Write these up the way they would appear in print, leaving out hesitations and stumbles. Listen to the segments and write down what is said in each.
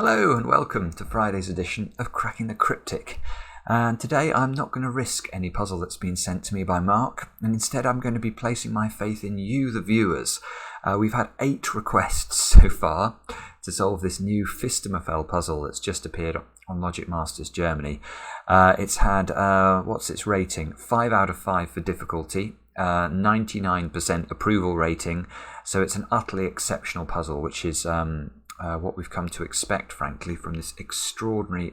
Hello and welcome to Friday's edition of Cracking the Cryptic. And today I'm not going to risk any puzzle that's been sent to me by Mark, and instead I'm going to be placing my faith in you, the viewers. We've had 8 requests so far to solve this new Phistomefel puzzle that's just appeared on Logic Masters Germany. It's had, what's its rating? 5 out of 5 for difficulty, 99% approval rating, so it's an utterly exceptional puzzle, which is what we've come to expect, frankly, from this extraordinary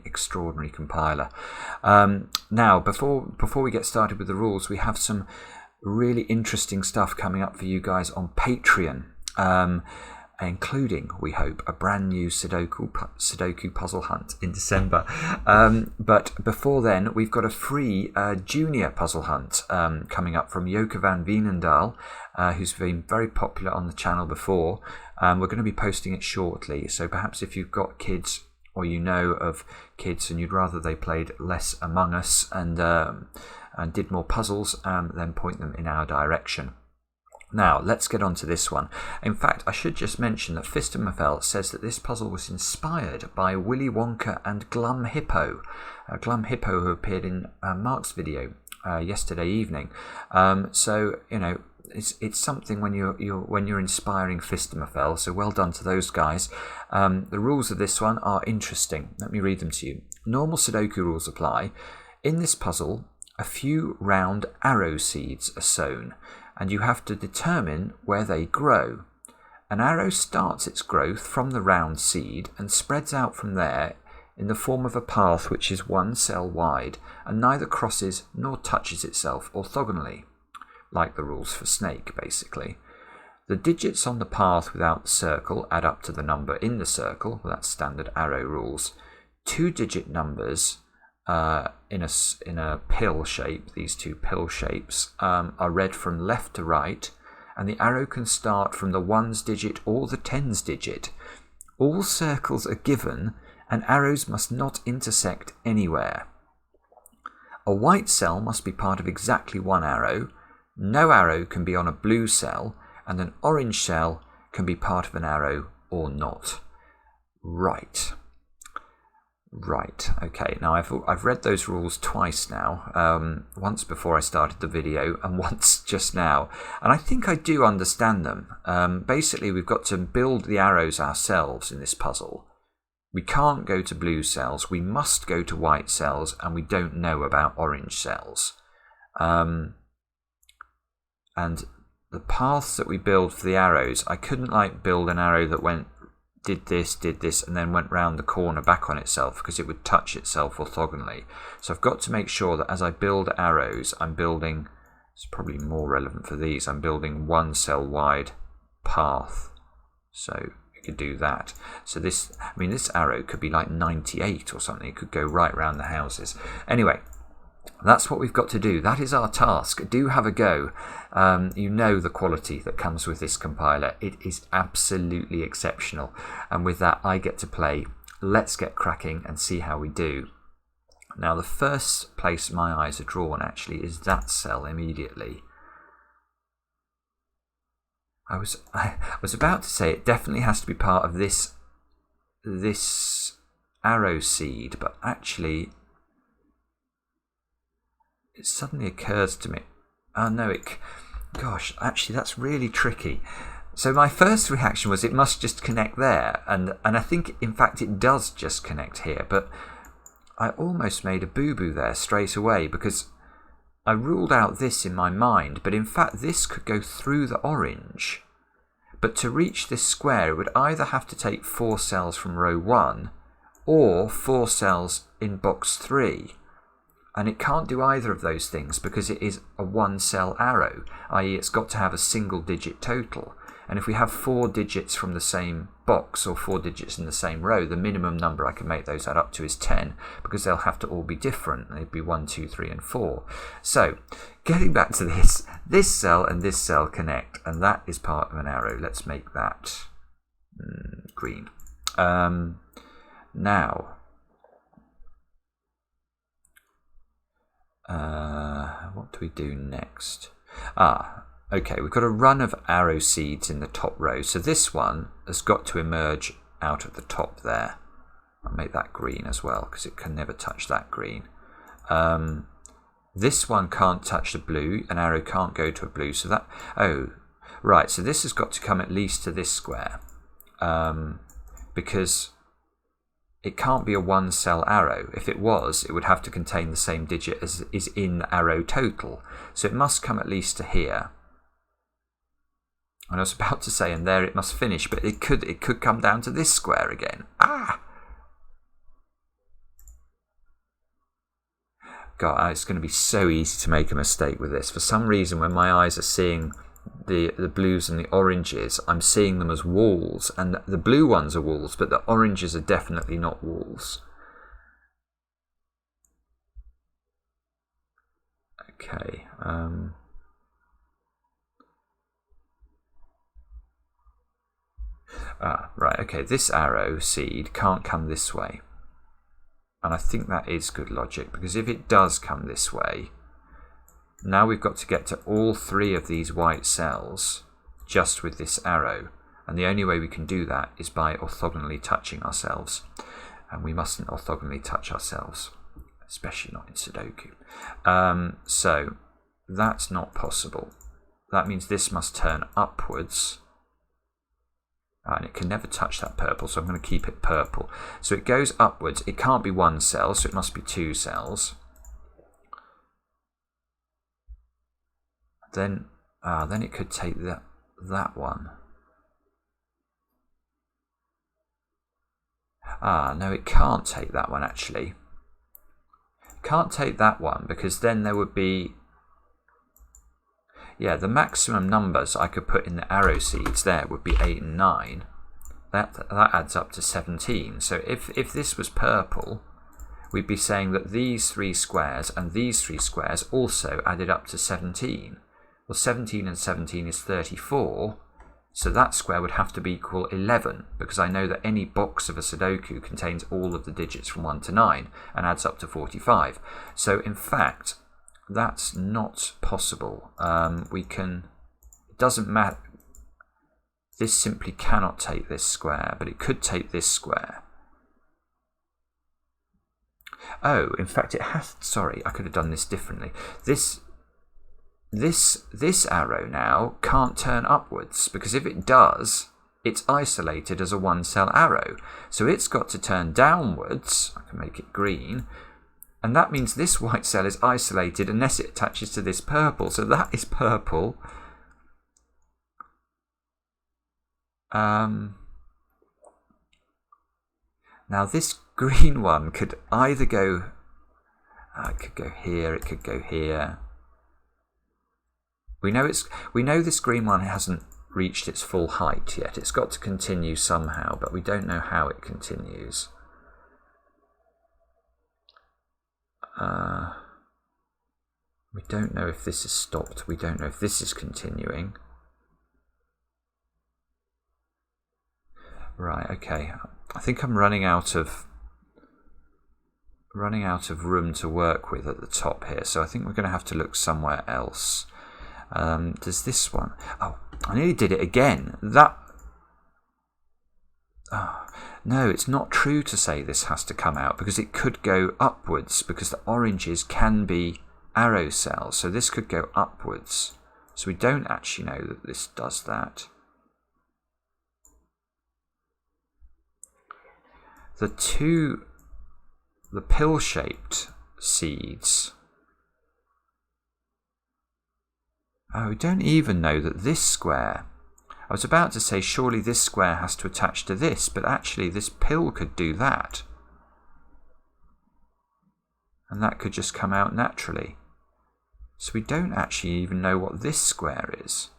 compiler. Now, before we get started with the rules, we have some really interesting stuff coming up for you guys on Patreon, including, we hope, a brand new Sudoku puzzle hunt in December. But before then, we've got a free junior puzzle hunt coming up from Joke van Wienendaal, who's been very popular on the channel before. We're going to be posting it shortly, so perhaps if you've got kids or you know of kids and you'd rather they played less Among Us and did more puzzles, then point them in our direction. Now, let's get on to this one. In fact, I should just mention that Phistomefel says that this puzzle was inspired by Willy Wonka and Glum Hippo. Glum Hippo, who appeared in Mark's video yesterday evening. So, you know, it's something when you're inspiring Phistomefel, so well done to those guys. The rules of this one are interesting. Let me read them to you. Normal Sudoku rules apply. In this puzzle, a few round arrow seeds are sown, and you have to determine where they grow. An arrow starts its growth from the round seed and spreads out from there in the form of a path which is 1 cell wide and neither crosses nor touches itself orthogonally, like the rules for Snake, basically. The digits on the path without the circle add up to the number in the circle. Well, that's standard arrow rules. 2-digit numbers in a pill shape, these two pill shapes, are read from left to right, and the arrow can start from the 1's digit or the 10's digit. All circles are given, and arrows must not intersect anywhere. A white cell must be part of exactly one arrow. No arrow can be on a blue cell, and an orange cell can be part of an arrow or not. Right, okay, now I've read those rules twice now, once before I started the video and once just now, and I think I do understand them. Basically, we've got to build the arrows ourselves in this puzzle. We can't go to blue cells, we must go to white cells, and we don't know about orange cells. And the paths that we build for the arrows, I couldn't build an arrow that did this, and then went round the corner back on itself, because it would touch itself orthogonally. So I've got to make sure that as I build arrows, I'm building, it's probably more relevant for these, I'm building 1 cell wide path. So you could do that. So this arrow could be like 98 or something. It could go right round the houses. Anyway, that's what we've got to do. That is our task. Do have a go. You know the quality that comes with this compiler. It is absolutely exceptional. And with that, I get to play. Let's get cracking and see how we do. Now, the first place my eyes are drawn, actually, is that cell immediately. I was about to say it definitely has to be part of this arrow seed, but actually it suddenly occurs to me, oh no, gosh, actually that's really tricky. So my first reaction was it must just connect there, and I think in fact it does just connect here, but I almost made a boo-boo there straight away, because I ruled out this in my mind, but in fact this could go through the orange. But to reach this square, it would either have to take 4 cells from row 1 or 4 cells in box 3. And it can't do either of those things because it is a 1 cell arrow, i.e. it's got to have a single digit total. And if we have 4 digits from the same box or 4 digits in the same row, the minimum number I can make those add up to is 10, because they'll have to all be different. They'd be 1, 2, 3 and 4. So getting back to this cell and this cell connect, and that is part of an arrow. Let's make that green. Now, what do we do next? Okay, we've got a run of arrow seeds in the top row. So this one has got to emerge out of the top there. I'll make that green as well because it can never touch that green. This one can't touch the blue. An arrow can't go to a blue. So that... Oh, right. So this has got to come at least to this square. Because it can't be a one-cell arrow. If it was, it would have to contain the same digit as is in the arrow total. So it must come at least to here. And I was about to say, and there it must finish, but it could come down to this square again. Ah! God, it's going to be so easy to make a mistake with this. For some reason, when my eyes are seeing the blues and the oranges, I'm seeing them as walls. And the blue ones are walls, but the oranges are definitely not walls. Okay. Right, okay, this arrow seed can't come this way. And I think that is good logic, because if it does come this way, now we've got to get to all three of these white cells just with this arrow. And the only way we can do that is by orthogonally touching ourselves. And we mustn't orthogonally touch ourselves, especially not in Sudoku. So that's not possible. That means this must turn upwards. And it can never touch that purple, so I'm going to keep it purple. So it goes upwards. It can't be one cell, so it must be two cells. Then it could take that one. No, it can't take that one, actually. It can't take that one, because then there would be... Yeah, the maximum numbers I could put in the arrow seeds there would be 8 and 9. That adds up to 17. So if this was purple, we'd be saying that these three squares and these three squares also added up to 17. Well, 17 and 17 is 34, so that square would have to be equal 11, because I know that any box of a Sudoku contains all of the digits from 1 to 9 and adds up to 45. So in fact, that's not possible. It doesn't matter. This simply cannot take this square, but it could take this square. Oh, in fact, it has. Sorry, I could have done this differently. This arrow now can't turn upwards, because if it does, it's isolated as a one-cell arrow. So it's got to turn downwards. I can make it green. And that means this white cell is isolated unless it attaches to this purple. So that is purple. Now this green one could either go... it could go here, it could go here. We know this green one hasn't reached its full height yet. It's got to continue somehow, but we don't know how it continues. We don't know if this is stopped. We don't know if this is continuing. Right, okay. I think I'm running out of room to work with at the top here, so I think we're going to have to look somewhere else. Does this one... Oh, I nearly did it again. No, it's not true to say this has to come out, because it could go upwards, because the oranges can be arrow cells, so this could go upwards. So we don't actually know that this does that. The pill-shaped seeds... Oh, we don't even know that this square... I was about to say surely this square has to attach to this, but actually this pill could do that. And that could just come out naturally. So we don't actually even know what this square is.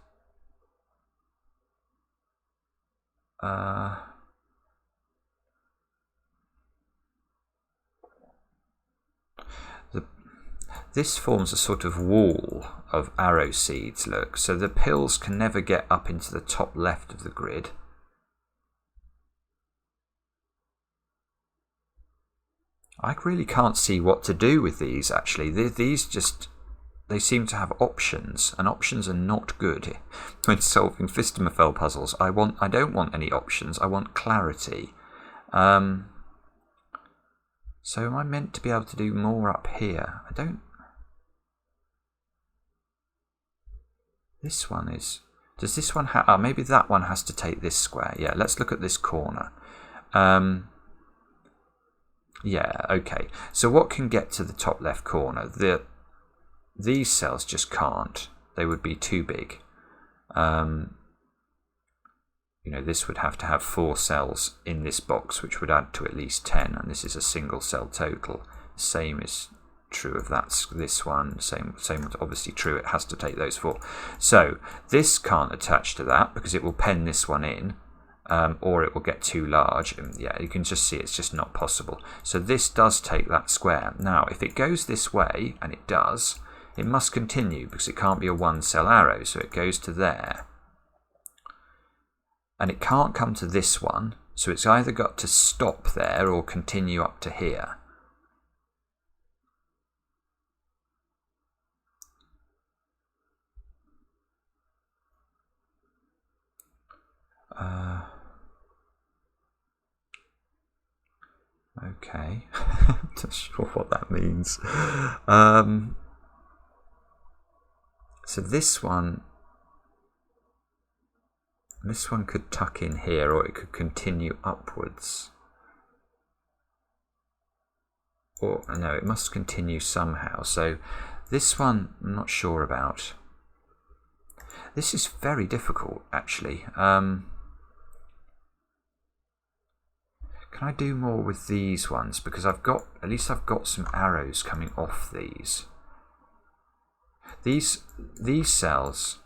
This forms a sort of wall of arrow seeds, look. So the pills can never get up into the top left of the grid. I really can't see what to do with these, actually. These just... They seem to have options, and options are not good when solving Phistomefel puzzles. I don't want any options. I want clarity. So am I meant to be able to do more up here? I don't... This one is... Does this one have... Oh, maybe that one has to take this square. Yeah, let's look at this corner. Yeah, okay. So what can get to the top left corner? These cells just can't. They would be too big. You know, this would have to have 4 cells in this box, which would add to at least 10, and this is a single cell total. Same is true of this one. Same obviously true. It has to take those 4. So this can't attach to that because it will pen this one in, or it will get too large. And yeah, you can just see it's just not possible. So this does take that square. Now, if it goes this way, and it does, it must continue because it can't be a 1-cell arrow. So it goes to there. And it can't come to this one, so it's either got to stop there or continue up to here. Okay, I'm not sure what that means. So this one could tuck in here, or it could continue upwards. Or no, it must continue somehow. So this one I'm not sure about. This is very difficult, actually. Can I do more with these ones? Because at least I've got some arrows coming off these. These cells.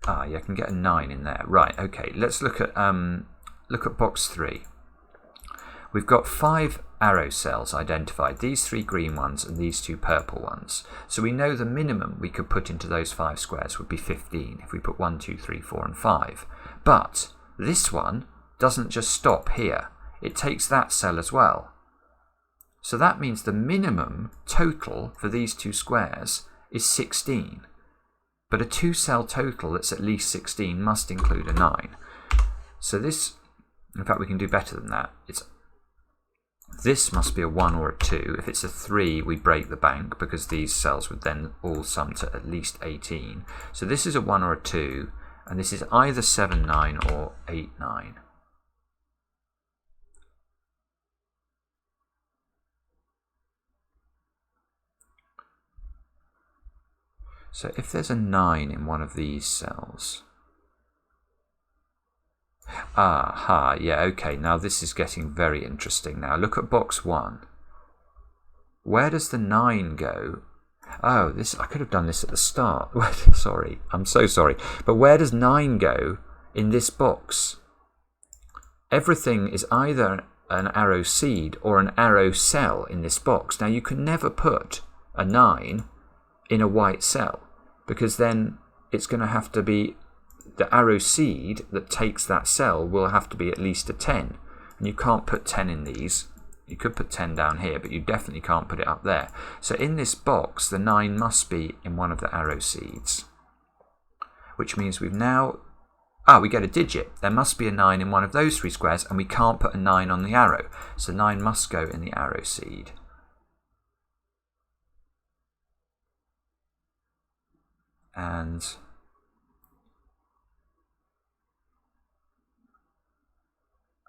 Ah, yeah, I can get a 9 in there. Right, okay. Let's look at box 3. We've got 5 arrow cells identified. These 3 green ones and these 2 purple ones. So we know the minimum we could put into those 5 squares would be 15 if we put 1, 2, 3, 4, and 5. But this one doesn't just stop here. It takes that cell as well. So that means the minimum total for these 2 squares is 16. But a 2-cell total that's at least 16 must include a 9. So this, in fact, we can do better than that. This must be a 1 or a 2. If it's a 3, we break the bank because these cells would then all sum to at least 18. So this is a 1 or a 2, and this is either 7, 9 or 8, 9. So if there's a 9 in one of these cells... Aha, yeah, okay, now this is getting very interesting now. Look at box 1. Where does the 9 go? Oh, I could have done this at the start. Sorry, I'm so sorry. But where does 9 go in this box? Everything is either an arrow seed or an arrow cell in this box. Now, you can never put a 9 in a white cell, because then it's going to have to be the arrow seed that takes that cell will have to be at least a 10, and you can't put 10 in these. You could put 10 down here, but you definitely can't put it up there. So in this box, the 9 must be in one of the arrow seeds, which means we've now... we get a digit. There must be a 9 in one of those 3 squares, and we can't put a 9 on the arrow. So 9 must go in the arrow seed. And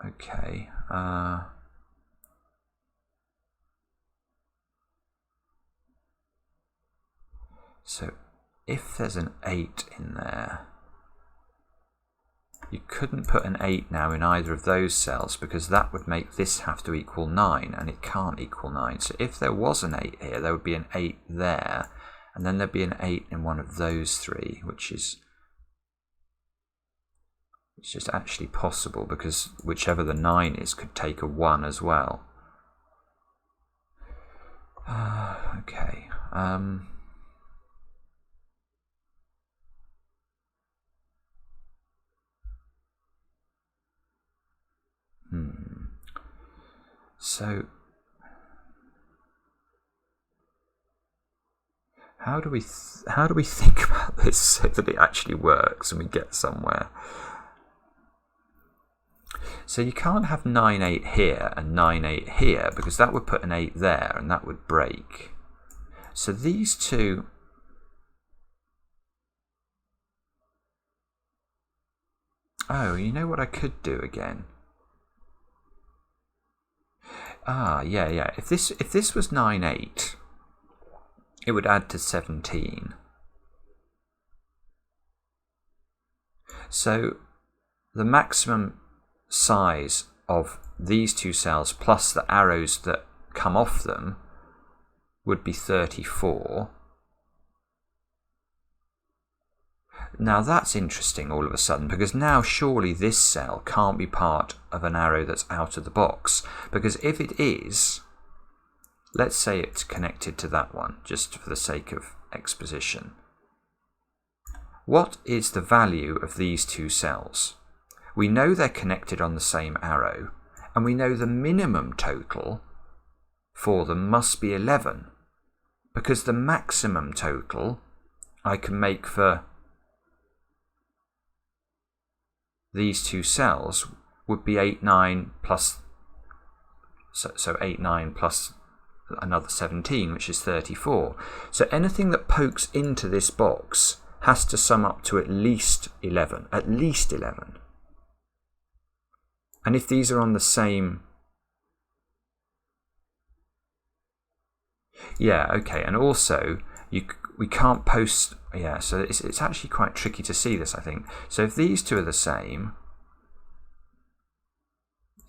okay, so if there's an 8 in there, you couldn't put an 8 now in either of those cells because that would make this have to equal 9, and it can't equal 9. So if there was an 8 here, there would be an 8 there, and then there'd be an 8 in one of those 3, which is just actually possible because whichever the 9 is could take a 1 as well. Okay. So how do we think about this so that it actually works and we get somewhere? So you can't have 9, 8 here and 9, 8 here, because that would put an 8 there and that would break. So these two... Oh, you know what I could do again? Ah, yeah. If this was 9, 8, it would add to 17. So the maximum size of these two cells plus the arrows that come off them would be 34. Now that's interesting all of a sudden, because now surely this cell can't be part of an arrow that's out of the box, because if it is, let's say it's connected to that one, just for the sake of exposition. What is the value of these two cells? We know they're connected on the same arrow, and we know the minimum total for them must be 11, because the maximum total I can make for these two cells would be 8, 9 plus, so 8, 9 plus another 17, which is 34. So anything that pokes into this box has to sum up to at least 11, And if these are on the same... Yeah, okay, and also we can't post... Yeah, so it's actually quite tricky to see this, I think. So if these two are the same,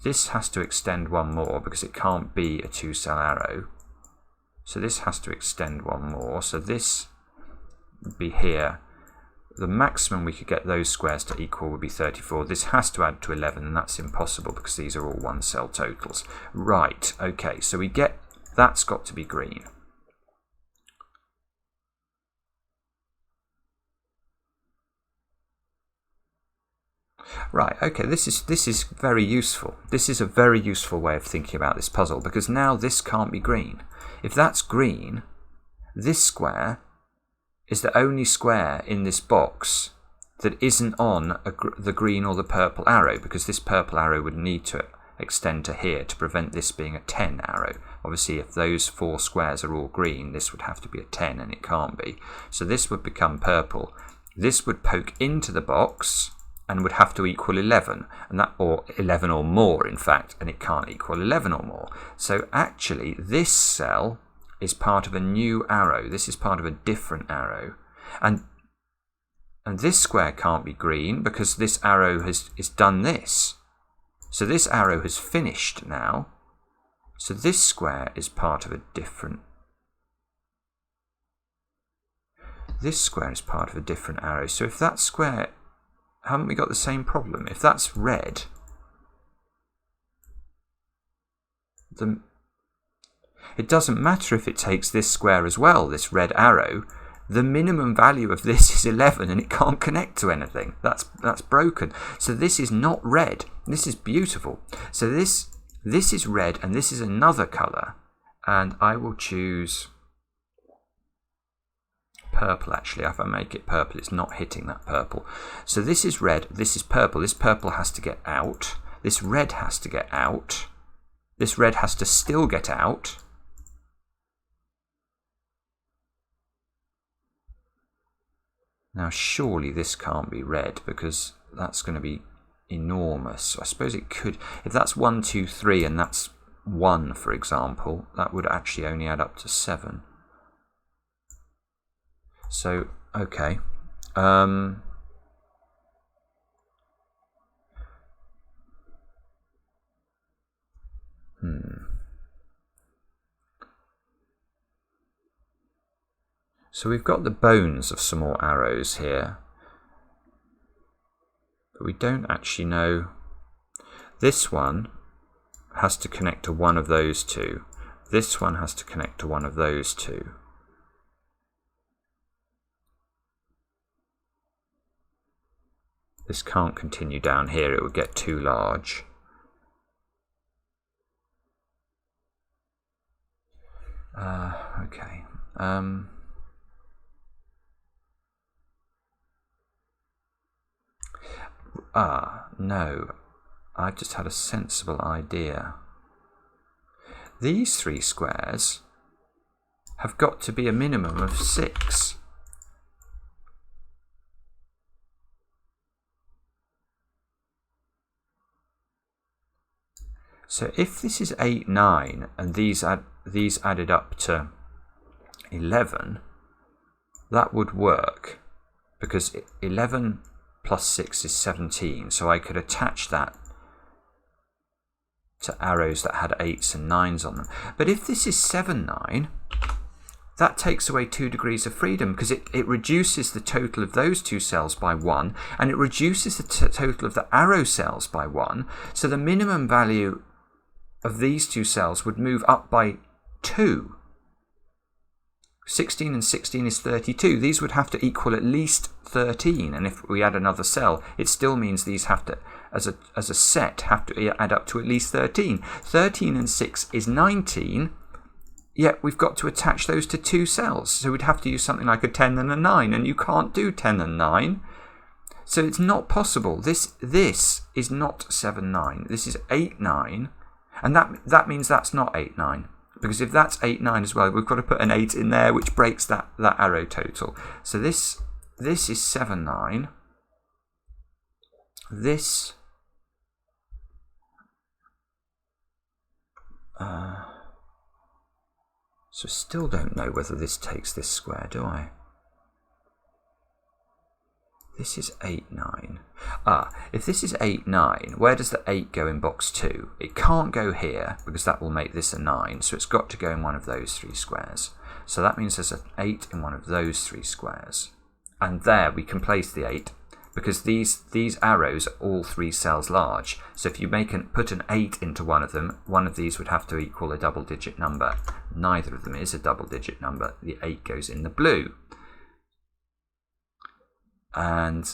this has to extend one more because it can't be a 2-cell arrow. So this has to extend one more. So this would be here. The maximum we could get those squares to equal would be 34. This has to add to 11, and that's impossible because these are all 1-cell totals. Right, okay, so we get... That's got to be green. Right, okay, this is very useful. This is a very useful way of thinking about this puzzle, because now this can't be green. If that's green, this square is the only square in this box that isn't on the green or the purple arrow, because this purple arrow would need to extend to here to prevent this being a 10 arrow. Obviously, if those 4 squares are all green, this would have to be a 10, and it can't be. So this would become purple. This would poke into the box and would have to equal 11, and that, or 11 or more, in fact, and it can't equal 11 or more. So actually, this cell is part of a new arrow. This is part of a different arrow, and this square can't be green because this arrow has done this. So this arrow has finished now. So this square is part of a different... This square is part of a different arrow. So if that square... Haven't we got the same problem? If that's red, it doesn't matter if it takes this square as well, this red arrow. The minimum value of this is 11, and it can't connect to anything. That's broken. So this is not red. This is beautiful. So this is red, and this is another colour. And I will choose purple, actually. If I make it purple, it's not hitting that purple. So this is red, this is purple. This purple has to get out. This red has to get out. This red has to still get out. Now surely this can't be red, because that's going to be enormous. I suppose it could. If that's 1, 2, 3 and that's 1, for example, that would actually only add up to 7. So, okay. So we've got the bones of some more arrows here, but we don't actually know. This one has to connect to one of those two. This one has to connect to one of those two. This can't continue down here, it would get too large. Okay. No. I've just had a sensible idea. These 3 squares have got to be a minimum of 6. So if this is 8, 9, and these added up to 11, that would work, because 11 plus 6 is 17, so I could attach that to arrows that had 8s and 9s on them. But if this is 7, 9, that takes away 2 degrees of freedom, because it reduces the total of those 2 cells by 1, and it reduces the total of the arrow cells by 1, so the minimum value of these 2 cells would move up by 2. 16 and 16 is 32. These would have to equal at least 13, and if we add another cell, it still means these have to, as a set, have to add up to at least 13. 13 and 6 is 19, yet we've got to attach those to 2 cells, so we'd have to use something like a 10 and a 9, and you can't do 10 and 9. So it's not possible. This is not 7, 9. This is 8, 9. And that means that's not 8, 9. Because if that's 8, 9 as well, we've got to put an 8 in there, which breaks that arrow total. So this is 7, 9. This... so still don't know whether this takes this square, do I? This is 8, 9. If this is 8, 9, where does the 8 go in box 2? It can't go here, because that will make this a 9, so it's got to go in one of those 3 squares. So that means there's an 8 in one of those 3 squares. And there we can place the 8, because these arrows are all 3 cells large. So if you put an 8 into one of them, one of these would have to equal a double-digit number. Neither of them is a double-digit number. The 8 goes in the blue. And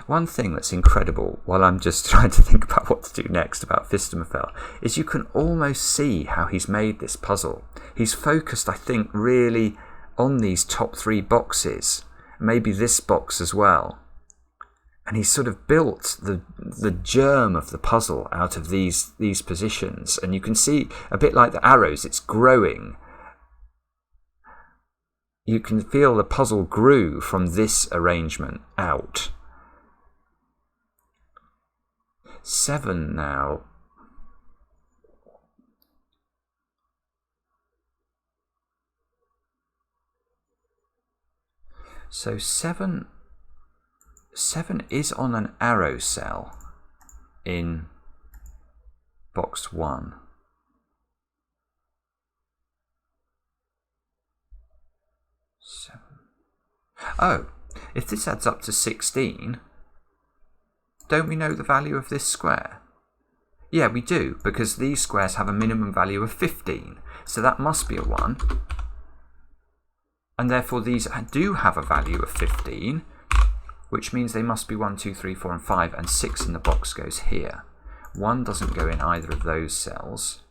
one thing that's incredible, while I'm just trying to think about what to do next about Phistomefel, is you can almost see how he's made this puzzle. He's focused, I think, really on these top 3 boxes, maybe this box as well. And he's sort of built the germ of the puzzle out of these positions. And you can see, a bit like the arrows, it's growing. You can feel the puzzle grew from this arrangement out. 7 now. So 7 is on an arrow cell in box 1. Oh, if this adds up to 16, don't we know the value of this square? Yeah, we do, because these squares have a minimum value of 15. So that must be a 1. And therefore these do have a value of 15, which means they must be 1, 2, 3, 4, and 5, and 6 in the box goes here. 1 doesn't go in either of those cells.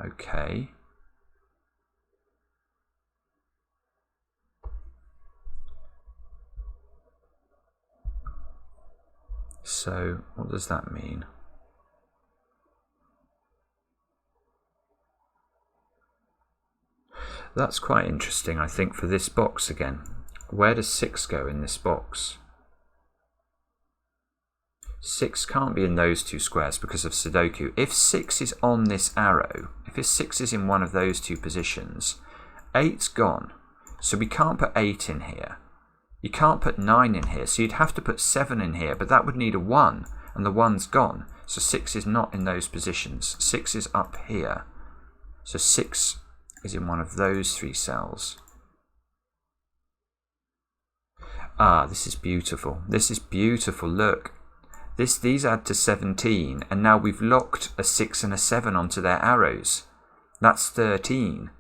Okay. So, what does that mean? That's quite interesting, I think, for this box again. Where does 6 go in this box? 6 can't be in those 2 squares because of Sudoku. If 6 is on this arrow, if 6 is in one of those 2 positions, 8's gone. So we can't put 8 in here. You can't put 9 in here, so you'd have to put 7 in here, but that would need a 1, and the 1's gone. So 6 is not in those positions. 6 is up here. So 6 is in one of those 3 cells. This is beautiful. This is beautiful. Look. These add to 17, and now we've locked a 6 and a 7 onto their arrows. That's 13.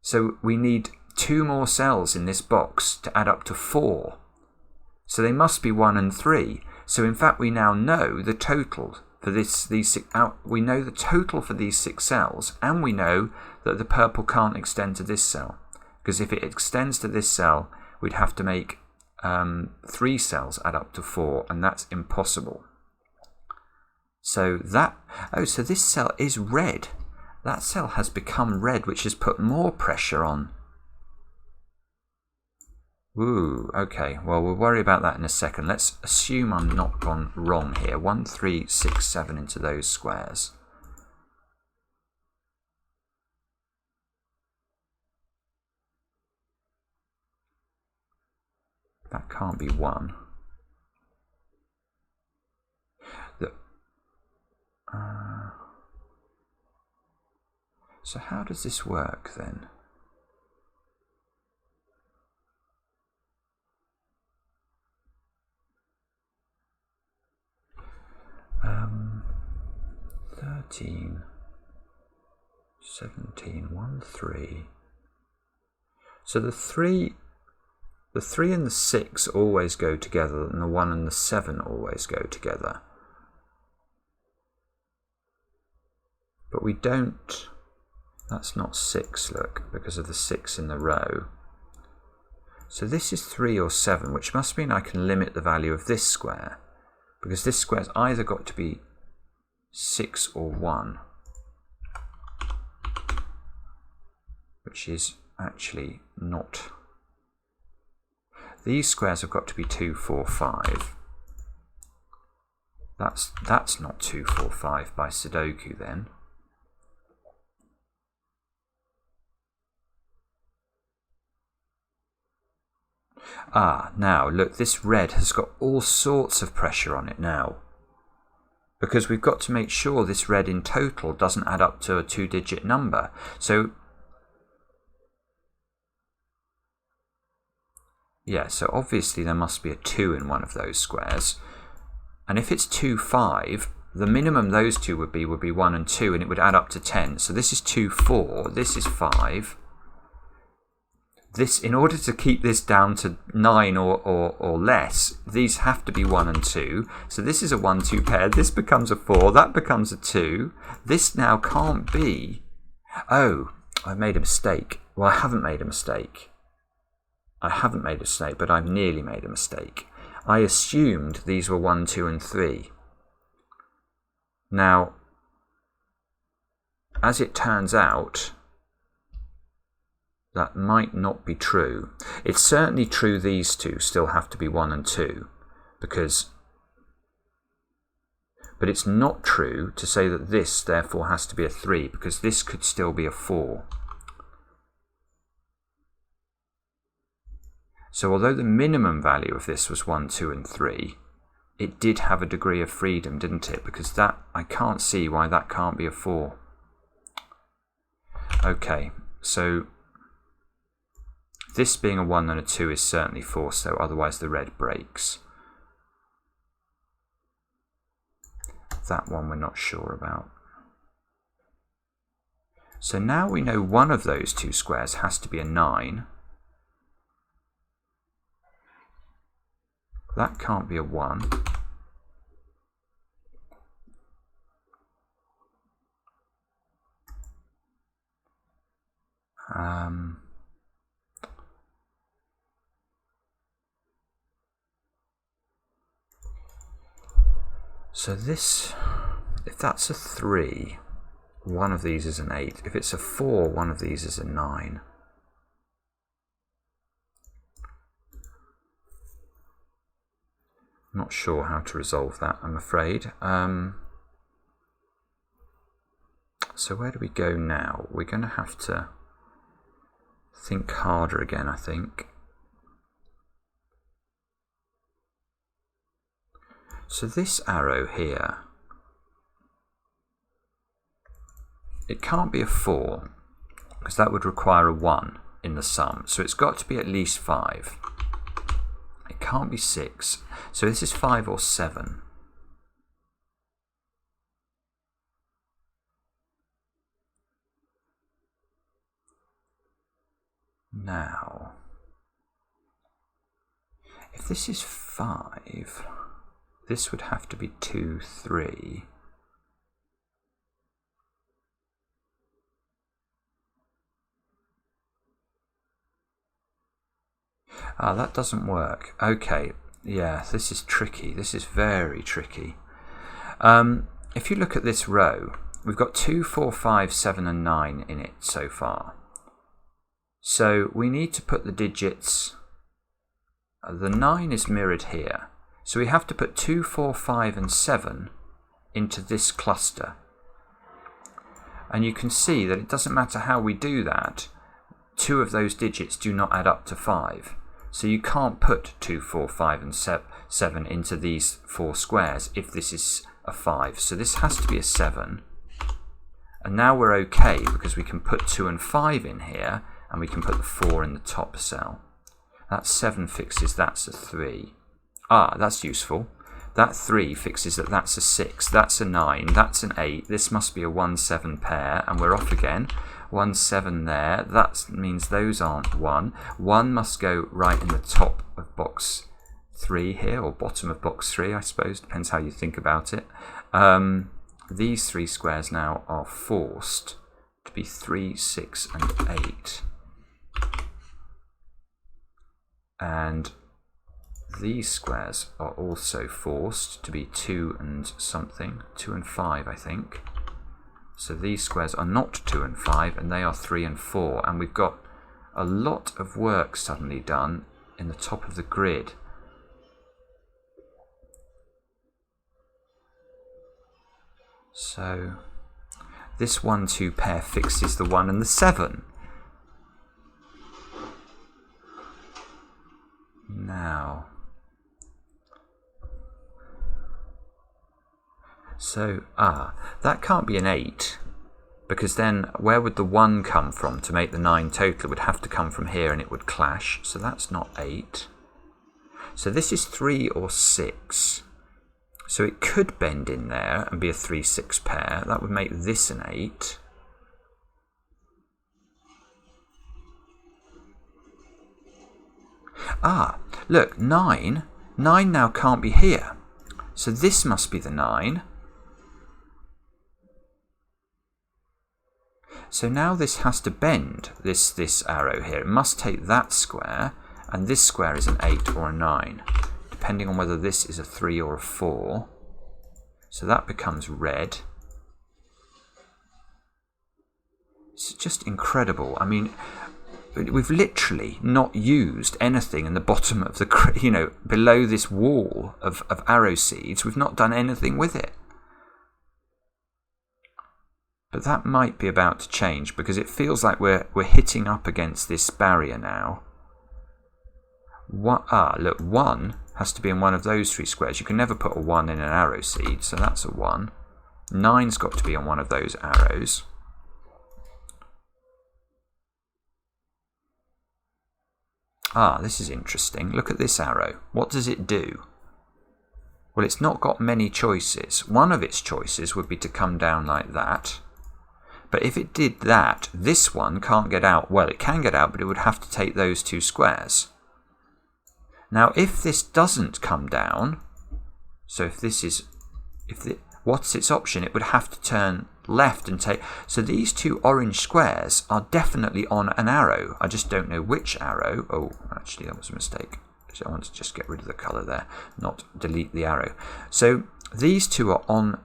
So we need 2 more cells in this box to add up to 4. So they must be 1 and 3. So in fact we now know the total for these six, we know the total for these 6 cells, and we know that the purple can't extend to this cell, because if it extends to this cell, we'd have to make 3 cells add up to 4, and that's impossible. So so this cell is red. That cell has become red, which has put more pressure on. Ooh, okay, well, we'll worry about that in a second. Let's assume I'm not gone wrong here. 1, 3, 6, 7 into those squares. That can't be 1. So how does this work then? Um, 13, 17, 1, 3. So the 3 and the 6 always go together, and the 1 and the 7 always go together. But we don't, that's not 6, look, because of the 6 in the row. So this is 3 or 7, which must mean I can limit the value of this square, because this square's either got to be 6 or 1, which is actually not. These squares have got to be 2, 4, 5. That's not 2, 4, 5 by Sudoku then. Now look, this red has got all sorts of pressure on it now, because we've got to make sure this red in total doesn't add up to a 2-digit number. So yeah, so obviously there must be a 2 in one of those squares, and if it's 2, 5, the minimum those two would be 1 and 2, and it would add up to 10. So this is 2, 4, this is 5. This, in order to keep this down to 9 or less, these have to be 1 and 2. So this is a 1, 2 pair. This becomes a 4. That becomes a 2. This now can't be. Oh, I made a mistake. Well, I haven't made a mistake. But I've nearly made a mistake. I assumed these were 1, 2, and 3. Now, as it turns out, that might not be true. It's certainly true these two still have to be 1 and 2, but it's not true to say that this therefore has to be a 3, because this could still be a 4. So although the minimum value of this was 1, 2, and 3, it did have a degree of freedom, didn't it? Because that, I can't see why that can't be a 4. Okay, so this being a 1 and a 2 is certainly forced, though, otherwise the red breaks. That one we're not sure about. So now we know one of those two squares has to be a 9. That can't be a 1. So this, if that's a 3, one of these is an 8. If it's a 4, one of these is a 9. Not sure how to resolve that, I'm afraid. So where do we go now? We're going to have to think harder again, I think. So this arrow here, it can't be a 4, because that would require a 1 in the sum. So it's got to be at least 5. It can't be 6. So this is 5 or 7. Now, if this is 5, this would have to be 2, 3. Ah, that doesn't work. Okay, yeah, this is tricky. This is very tricky. If you look at this row, we've got 2, 4, 5, 7 and 9 in it so far. So we need to put the digits, the 9 is mirrored here. So we have to put 2, 4, 5 and 7 into this cluster. And you can see that it doesn't matter how we do that, 2 of those digits do not add up to 5. So you can't put 2, 4, 5 and 7 into these 4 squares if this is a 5. So this has to be a 7. And now we're okay because we can put 2 and 5 in here and we can put the 4 in the top cell. That 7 fixes that's a 3. Ah, that's useful. That 3 fixes that that's a 6, that's a 9, that's an 8. This must be a 1, 7 pair, and we're off again. 1, 7 there. That means those aren't 1. 1 must go right in the top of box 3 here, or bottom of box 3, I suppose. Depends how you think about it. These 3 squares now are forced to be 3, 6, and 8. And these squares are also forced to be 2 and something, 2 and 5, I think. So these squares are not 2 and 5, and they are 3 and 4. And we've got a lot of work suddenly done in the top of the grid. So this 1, 2 pair fixes the 1 and the 7. Now, so, that can't be an 8, because then where would the 1 come from to make the 9 total? It would have to come from here and it would clash, so that's not 8. So this is 3 or 6. So it could bend in there and be a 3, 6 pair. That would make this an 8. Ah, look, 9. 9 now can't be here. So this must be the 9. So now this has to bend, this arrow here. It must take that square, and this square is an 8 or a 9, depending on whether this is a 3 or a 4. So that becomes red. It's just incredible. I mean, we've literally not used anything in the bottom of the, below this wall of arrow seeds. We've not done anything with it. But that might be about to change, because it feels like we're hitting up against this barrier now. Look, 1 has to be in one of those 3 squares. You can never put a 1 in an arrow seed, so that's a 1. 9's got to be on one of those arrows. This is interesting. Look at this arrow. What does it do? Well, it's not got many choices. One of its choices would be to come down like that. But if it did that, this one can't get out. Well, it can get out, but it would have to take those 2 squares. Now, if this doesn't come down, so if this is, what's its option? It would have to turn left and take. So these 2 orange squares are definitely on an arrow. I just don't know which arrow. Oh, actually, that was a mistake. So I want to just get rid of the colour there, not delete the arrow. So these 2 are on.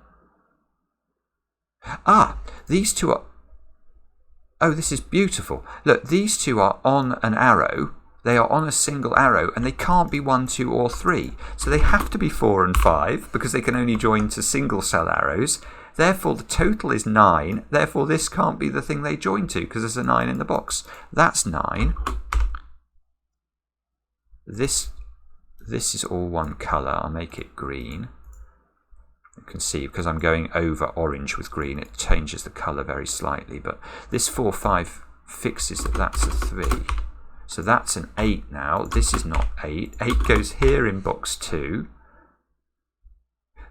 These 2 are. Oh, this is beautiful. Look, these 2 are on an arrow. They are on a single arrow, and they can't be 1, 2, or 3. So they have to be 4 and 5, because they can only join to single cell arrows. Therefore, the total is 9. Therefore, this can't be the thing they join to, because there's a 9 in the box. That's 9. This is all one colour. I'll make it green. You can see, because I'm going over orange with green, it changes the colour very slightly. But this 4, 5 fixes that that's a 3. So that's an 8 now. This is not 8. 8 goes here in box 2.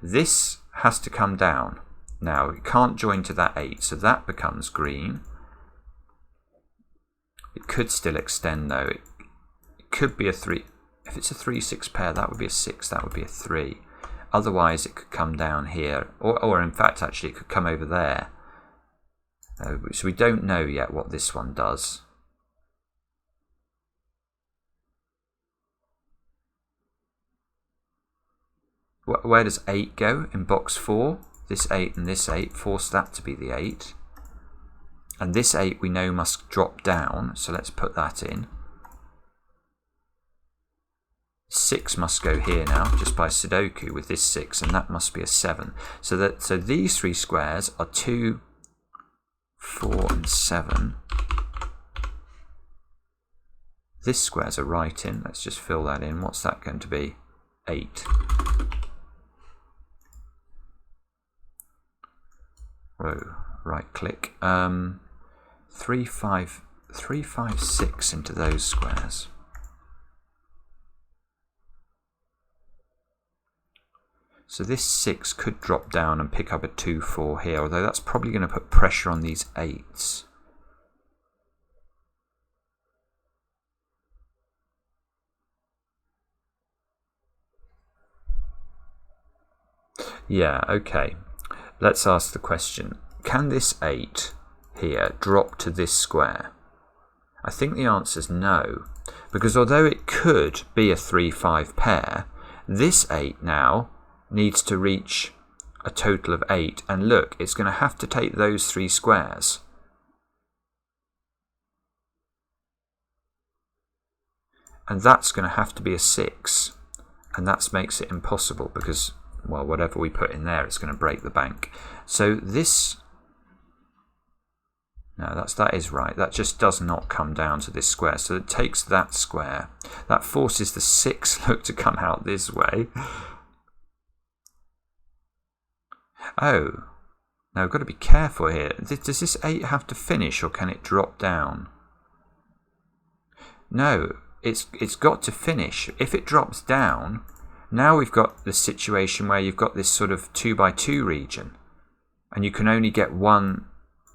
This has to come down. Now, it can't join to that 8, so that becomes green. It could still extend, though. It could be a 3. If it's a 3, 6 pair, that would be a 6. That would be a 3. Otherwise, it could come down here. Or in fact, actually, it could come over there. So we don't know yet what this one does. Where does 8 go? In box 4. This 8 and this 8, force that to be the 8. And this 8 we know must drop down, so let's put that in. 6 must go here now, just by Sudoku with this 6, and that must be a 7. So these 3 squares are 2, 4 and 7. This square's a right in, let's just fill that in. What's that going to be? 8. Whoa, right click. 3, 5, 6 into those squares. So this 6 could drop down and pick up a 2, 4 here, although that's probably going to put pressure on these 8s. Yeah, okay. Let's ask the question, can this 8 here drop to this square? I think the answer is no, because although it could be a 3, 5 pair, this 8 now needs to reach a total of 8, and look, it's going to have to take those 3 squares. And that's going to have to be a 6, and that makes it impossible because, well, whatever we put in there, it's going to break the bank. So this, no, that is right. That just does not come down to this square. So it takes that square. That forces the 6, look, to come out this way. Oh, now I've got to be careful here. Does this 8 have to finish, or can it drop down? No, it's got to finish. If it drops down, now we've got the situation where you've got this sort of 2 by 2 region, and you can only get one.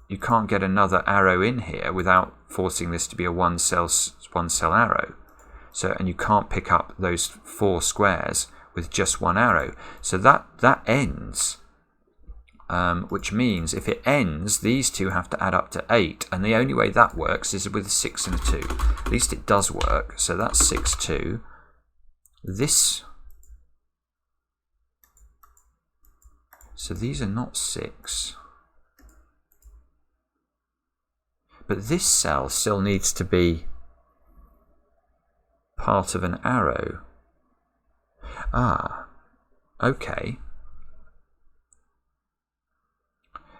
You can't get another arrow in here without forcing this to be a one cell arrow. So, and you can't pick up those 4 squares with just one arrow. So that ends. Which means if it ends, these 2 have to add up to 8, and the only way that works is with a 6 and a 2. At least it does work. So that's 6, 2. This. So these are not 6. But this cell still needs to be part of an arrow. Ah, okay.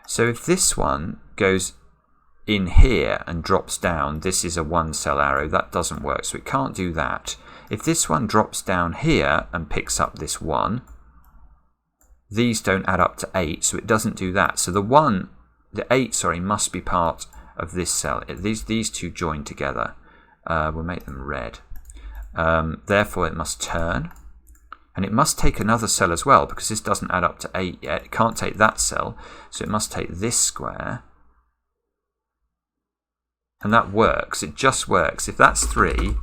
So if this one goes in here and drops down, this is a 1 cell arrow. That doesn't work, so it can't do that. If this one drops down here and picks up this 1, these don't add up to 8, so it doesn't do that. So the 8, sorry, must be part of this cell. These 2 join together. We'll make them red. Therefore, it must turn. And it must take another cell as well, because this doesn't add up to 8 yet. It can't take that cell, so it must take this square. And that works. It just works. If that's 3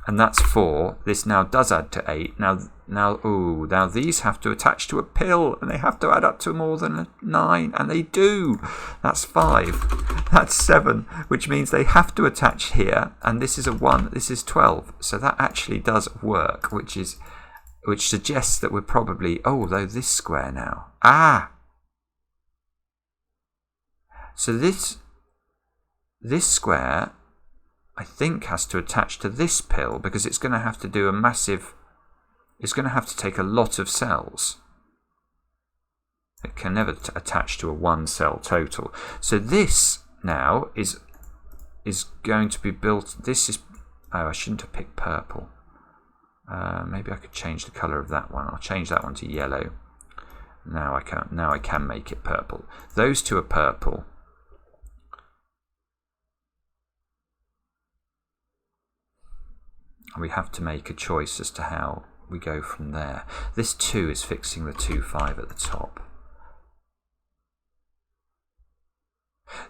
and that's 4, this now does add to 8. Now these have to attach to a pill, and they have to add up to more than a 9, and they do. That's 5. That's 7, which means they have to attach here, and this is a 1. This is 12. So that actually does work, which suggests that we're probably, though this square now. Ah! So this square, I think, has to attach to this pill, because it's going to have to do a massive, it's going to have to take a lot of cells. It can never attach to a 1 cell total. So this now is going to be built, this is, I shouldn't have picked purple. Maybe I could change the colour of that one. I'll change that one to yellow. Now I can make it purple. Those 2 are purple. We have to make a choice as to how we go from there. This 2 is fixing the 2, 5 at the top.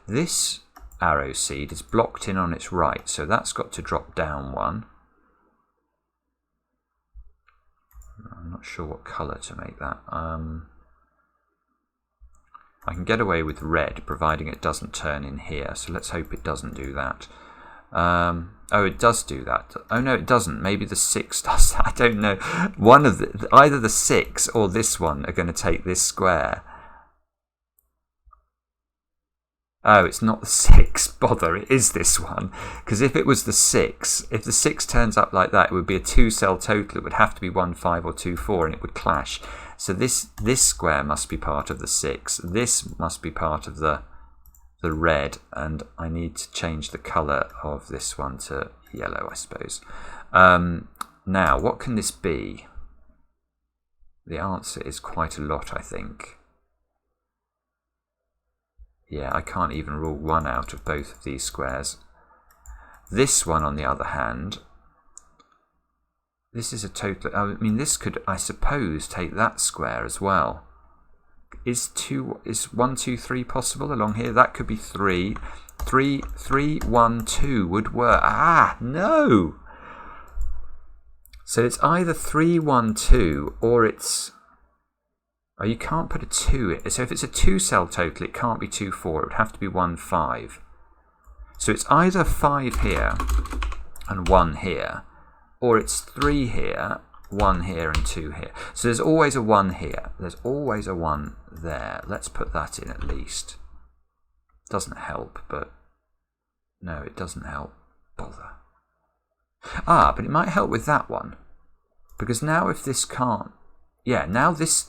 This arrow seed is blocked in on its right, so that's got to drop down 1. I'm not sure what colour to make that. I can get away with red, providing it doesn't turn in here, so let's hope it doesn't do that. Oh, it does do that. Oh no, it doesn't. Maybe the 6 does that. I don't know. One of either the 6 or this one are going to take this square. Oh, it's not the 6. Bother, it is this one. Because if it was the 6, if the 6 turns up like that, it would be a 2-cell total. It would have to be 1, 5 or 2, 4, and it would clash. So this square must be part of the 6. This must be part of the red, and I need to change the colour of this one to yellow, I suppose. Now, what can this be? The answer is quite a lot, I think. Yeah, I can't even rule one out of both of these squares. This one, on the other hand, this is a total... I mean, this could, I suppose, take that square as well. Is 1, 2, 3 possible along here? That could be 3. 3, 3, 1, 2 would work. Ah, no! So it's either 3, 1, 2, or it's... Oh, you can't put a 2 in. So if it's a 2-cell total, it can't be 2, 4. It would have to be 1, 5. So it's either 5 here and 1 here, or it's 3 here, 1 here and 2 here. So there's always a 1 here. There's always a 1 there. Let's put that in at least. Doesn't help, but no, it doesn't help. Bother. Ah, but it might help with that one. Because now if this can't... Yeah, now this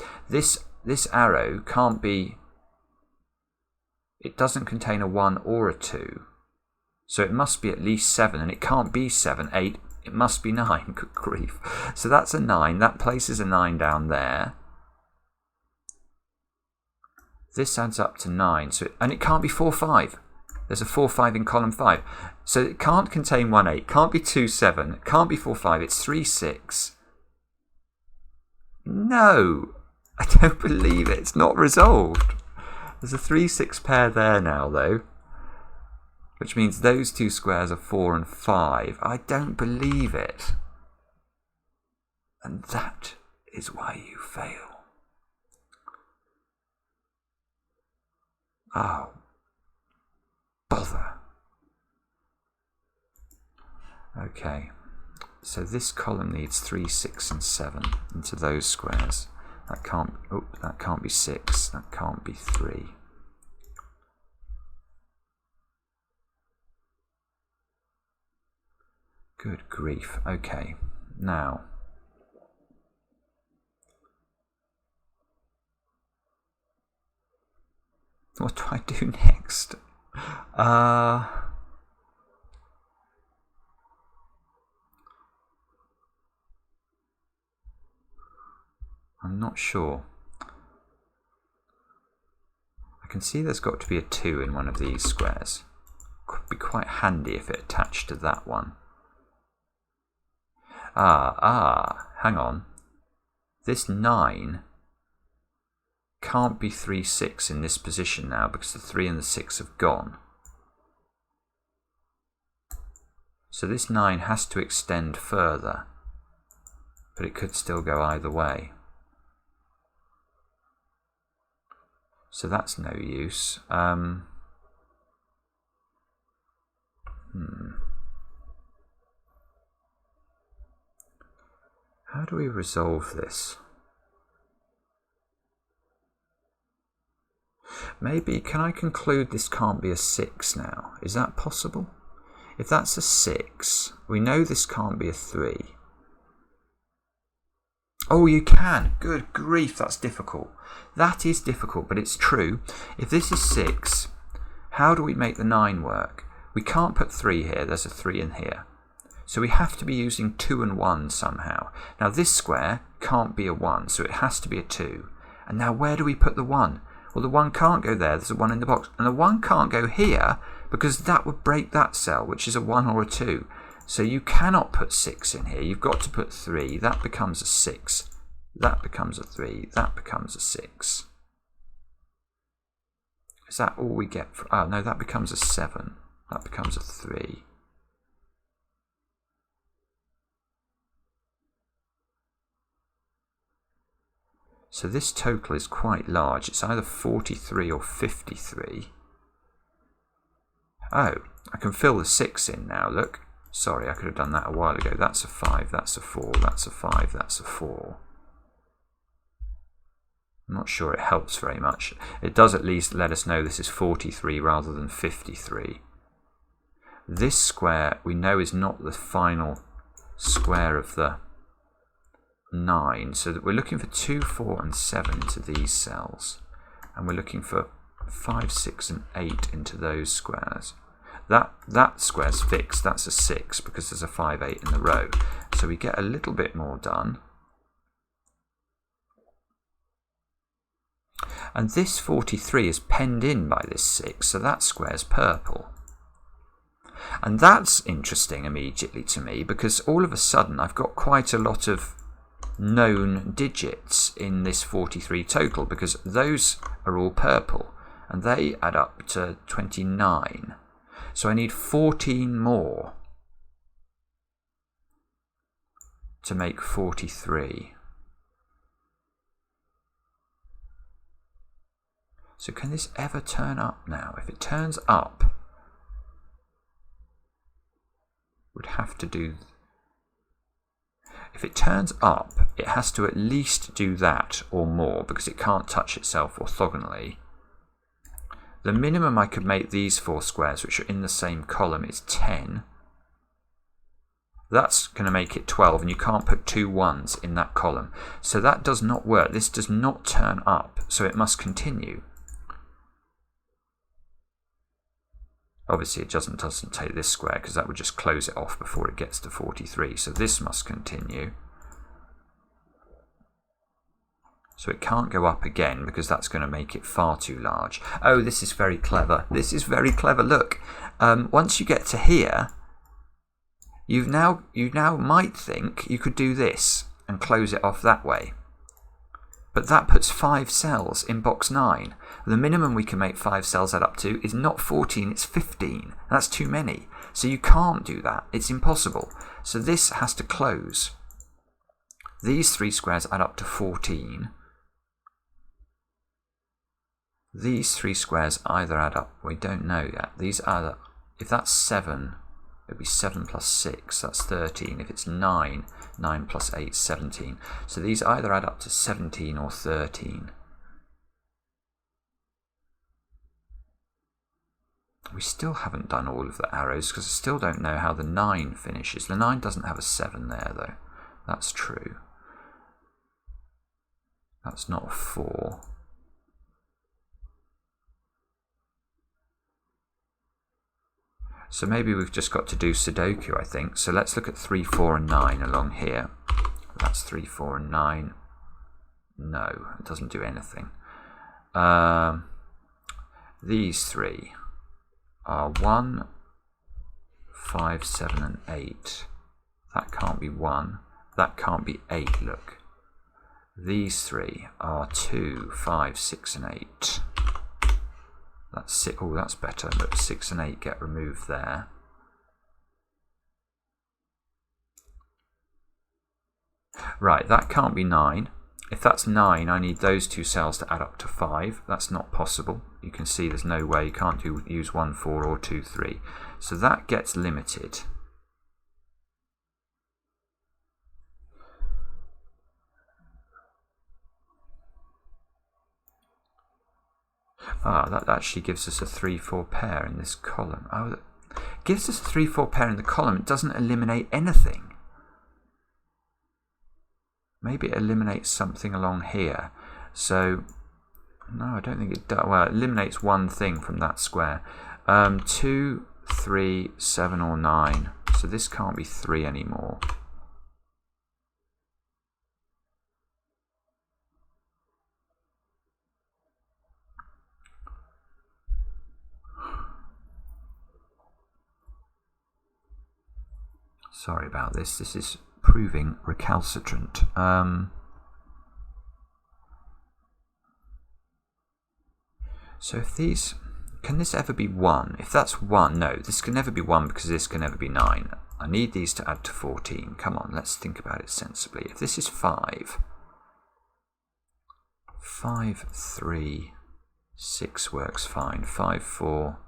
arrow can't be... It doesn't contain a 1 or a 2. So it must be at least 7, and it can't be 7, 8. It must be 9. Good grief. So that's a 9. That places a 9 down there. This adds up to 9. And it can't be 4, 5. There's a 4, 5 in column 5. So it can't contain 1, 8. Can't be 2, 7. It can't be 4, 5. It's 3, 6. No. I don't believe it. It's not resolved. There's a 3, 6 pair there now, though. Which means those two squares are 4 and 5. I don't believe it. And that is why you fail. Oh, bother. Okay, so this column needs 3, 6 and 7 into those squares. That can't be 6. That can't be 3. Good grief. Okay, now what do I do next? I'm not sure. I can see there's got to be a 2 in one of these squares. Could be quite handy if it attached to that one. Hang on. This 9 can't be 3, 6 in this position now because the 3 and the 6 have gone. So this 9 has to extend further, but it could still go either way. So that's no use. How do we resolve this? Maybe, can I conclude this can't be a 6 now? Is that possible? If that's a 6, we know this can't be a 3. Oh, you can. Good grief, that's difficult. That is difficult, but it's true. If this is 6, how do we make the 9 work? We can't put 3 here. There's a 3 in here. So we have to be using 2 and 1 somehow. Now this square can't be a 1, so it has to be a 2. And now where do we put the 1? Well, the 1 can't go there. There's a 1 in the box. And the 1 can't go here because that would break that cell, which is a 1 or a 2. So you cannot put 6 in here. You've got to put 3. That becomes a 6. That becomes a 3. That becomes a 6. Is that all we get? Oh, no, that becomes a 7. That becomes a 3. So this total is quite large. It's either 43 or 53. Oh, I can fill the 6 in now, look. Sorry, I could have done that a while ago. That's a 5, that's a 4, that's a 5, that's a 4. I'm not sure it helps very much. It does at least let us know this is 43 rather than 53. This square we know is not the final square of the 9, so that we're looking for 2, 4 and 7 into these cells, and we're looking for 5, 6 and 8 into those squares. That square's fixed, that's a 6 because there's a 5, 8 in the row, so we get a little bit more done. And this 43 is penned in by this 6, so that square's purple. And that's interesting immediately to me, because all of a sudden I've got quite a lot of known digits in this 43 total, because those are all purple and they add up to 29. So I need 14 more to make 43. So can this ever turn up now? If it turns up, would have to do... If it turns up, it has to at least do that or more, because it can't touch itself orthogonally. The minimum I could make these 4 squares, which are in the same column, is 10. That's going to make it 12, and you can't put 2 1s in that column. So that does not work. This does not turn up, so it must continue. Obviously it doesn't take this square, because that would just close it off before it gets to 43. So this must continue. So it can't go up again, because that's going to make it far too large. Oh, this is very clever. This is very clever. Look, once you get to here, you now might think you could do this and close it off that way. But that puts 5 cells in box 9. The minimum we can make 5 cells add up to is not 14, it's 15. That's too many. So you can't do that. It's impossible. So this has to close. These 3 squares add up to 14. These 3 squares either add up, we don't know yet. These add up, if that's 7, it would be 7 plus 6, that's 13. If it's 9, 9 plus 8, 17. So these either add up to 17 or 13. We still haven't done all of the arrows, because I still don't know how the 9 finishes. The 9 doesn't have a 7 there, though. That's true. That's not a 4. So maybe we've just got to do Sudoku, I think. So let's look at 3, 4 and 9 along here. That's 3, 4 and 9. No, it doesn't do anything. These 3 are 1, 5, 7 and 8. That can't be 1. That can't be 8, look. These 3 are 2, 5, 6 and 8. That's 6. Oh, that's better. Look, 6 and 8 get removed there. Right, that can't be 9. If that's 9, I need those 2 cells to add up to 5. That's not possible. You can see there's no way. You can't use 1, 4 or 2, 3. So that gets limited. Ah, that actually gives us a 3, 4 pair in this column. Oh, it gives us a 3, 4 pair in the column. It doesn't eliminate anything. Maybe it eliminates something along here. So, no, I don't think it does. Well, it eliminates one thing from that square. 2, 3, 7 or 9. So this can't be 3 anymore. Sorry about this. This is proving recalcitrant. So if these... Can this ever be 1? If that's 1, no, this can never be 1 because this can never be 9. I need these to add to 14. Come on, let's think about it sensibly. If this is 5, 5, 3, 6 works fine. 5, 4,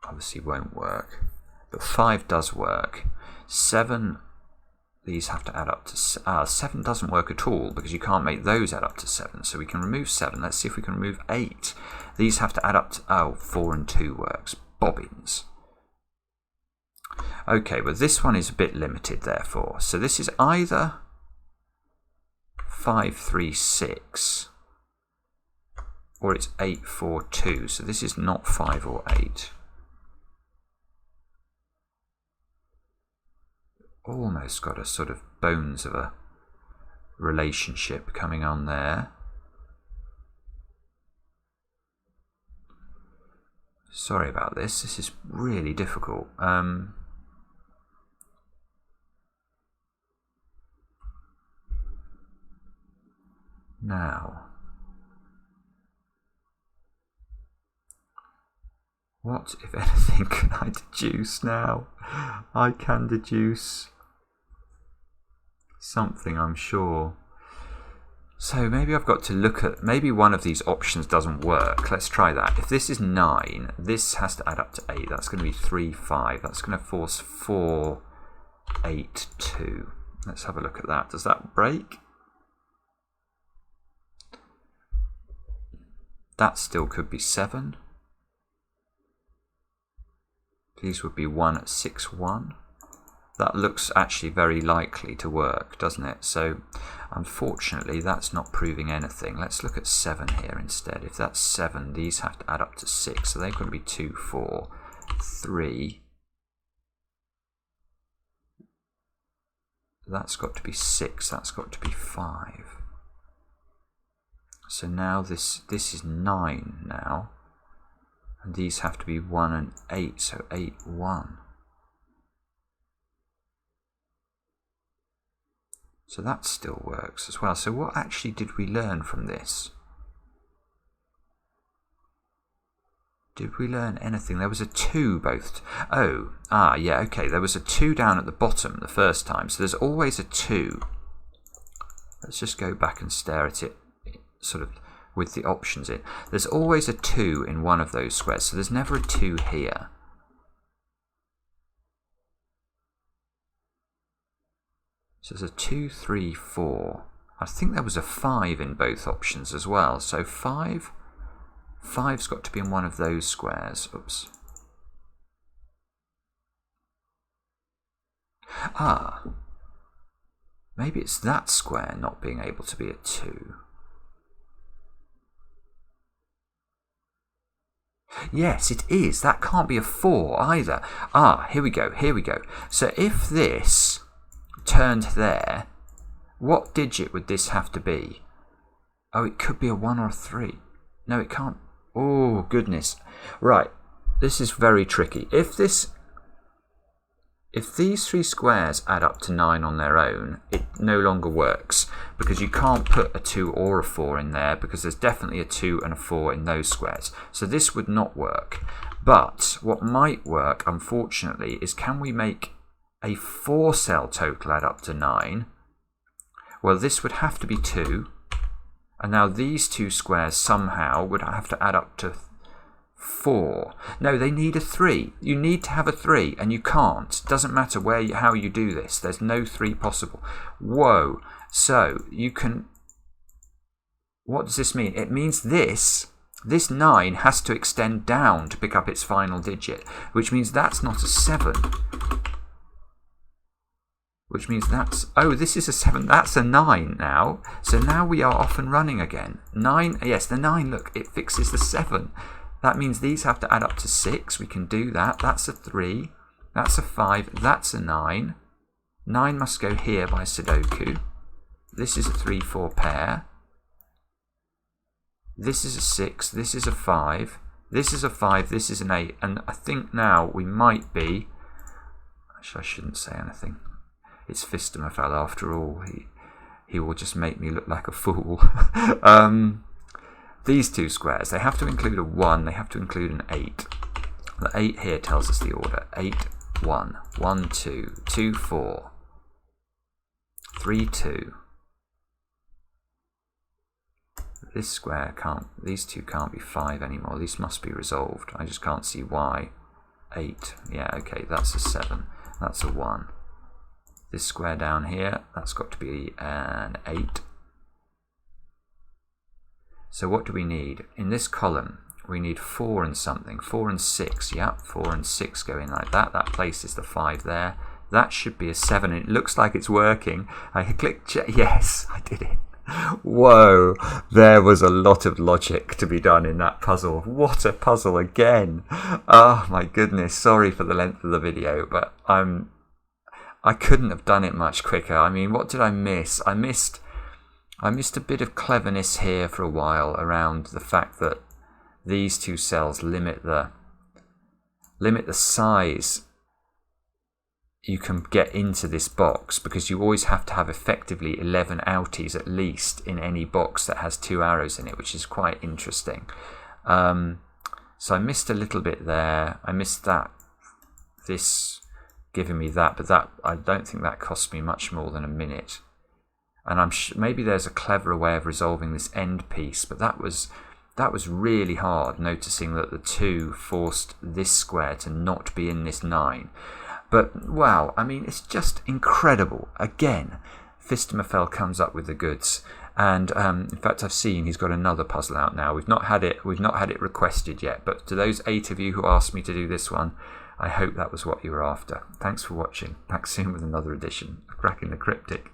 obviously won't work, but 5 does work. 7, these have to add up to 7 doesn't work at all because you can't make those add up to 7, so we can remove 7. Let's see if we can remove 8. These have to add up to 4 and 2 works. Bobbins. Okay, well this one is a bit limited therefore, so this is either 5 3 6 or it's 8 4 2, so this is not 5 or 8. Almost got a sort of bones of a relationship coming on there. Sorry about this. This is really difficult. Now, what, if anything, can I deduce now? I can deduce something, I'm sure. So maybe I've got to look at, maybe one of these options doesn't work. Let's try that. If this is 9, this has to add up to 8. That's going to be 3 5. That's going to force 4 8 2. Let's have a look at that. Does that break? That still could be 7. These would be 1 6 1. That looks actually very likely to work, doesn't it? So, unfortunately, that's not proving anything. Let's look at 7 here instead. If that's 7, these have to add up to 6. So they're going to be 2 4 3. That's got to be 6. That's got to be 5. So now this is 9 now. And these have to be 1 and 8, so 8 1. So that still works as well. So what actually did we learn from this? Did we learn anything? There was a 2 both. Yeah, okay. There was a 2 down at the bottom the first time. So there's always a 2. Let's just go back and stare at it sort of with the options in. There's always a 2 in one of those squares. So there's never a 2 here. So there's a 2, 3, 4. I think there was a 5 in both options as well. So 5. 5's got to be in one of those squares. Oops. Maybe it's that square not being able to be a 2. Yes, it is. That can't be a 4 either. Here we go. So if this turned there, what digit would this have to be? Oh, it could be a 1 or a 3. No, it can't. Oh, goodness. Right, this is very tricky. If these 3 squares add up to 9 on their own, it no longer works because you can't put a 2 or a 4 in there because there's definitely a 2 and a 4 in those squares. So this would not work. But what might work, unfortunately, is can we make a 4-cell total add up to 9? Well, this would have to be 2. And now these 2 squares somehow would have to add up to 4. No, they need a 3. You need to have a 3, and you can't. Doesn't matter how you do this. There's no 3 possible. Whoa. So you can... What does this mean? It means this 9 has to extend down to pick up its final digit, which means that's not a 7. Which means that's... Oh, this is a 7. That's a 9 now. So now we are off and running again. 9... Yes, the 9, look, it fixes the 7. That means these have to add up to 6. We can do that. That's a 3. That's a 5. That's a 9. 9 must go here by Sudoku. This is a 3 4 pair. This is a 6. This is a 5. This is a 5. This is an 8. And I think now we might be... Actually, I shouldn't say anything. It's Phistomefel after all. He will just make me look like a fool. These 2 squares, they have to include a 1, they have to include an 8. The 8 here tells us the order. 8, 1, 1, 2, 2, 4, 3, 2. This square can't, these 2 can't be 5 anymore. These must be resolved. I just can't see why. 8. Yeah, okay, that's a 7. That's a 1. This square down here, that's got to be an 8. So what do we need? In this column, we need 4 and something. 4 and 6, yeah, 4 and 6 go in like that. That places the 5 there. That should be a 7, and it looks like it's working. I clicked, yes, I did it. Whoa, there was a lot of logic to be done in that puzzle. What a puzzle again. Oh my goodness, sorry for the length of the video, but I couldn't have done it much quicker. I mean, what did I miss? I missed a bit of cleverness here for a while around the fact that these two cells limit the size you can get into this box, because you always have to have effectively 11 outies at least in any box that has 2 arrows in it, which is quite interesting. So I missed a little bit there. I missed that, this giving me that, but that, I don't think that cost me much more than a minute. And maybe there's a cleverer way of resolving this end piece, but that was really hard, noticing that the 2 forced this square to not be in this 9. But wow, I mean, it's just incredible. Again, Phistomefel comes up with the goods, and in fact, I've seen he's got another puzzle out now. We've not had it requested yet, but to those 8 of you who asked me to do this one, I hope that was what you were after. Thanks for watching. Back soon with another edition of Cracking the Cryptic.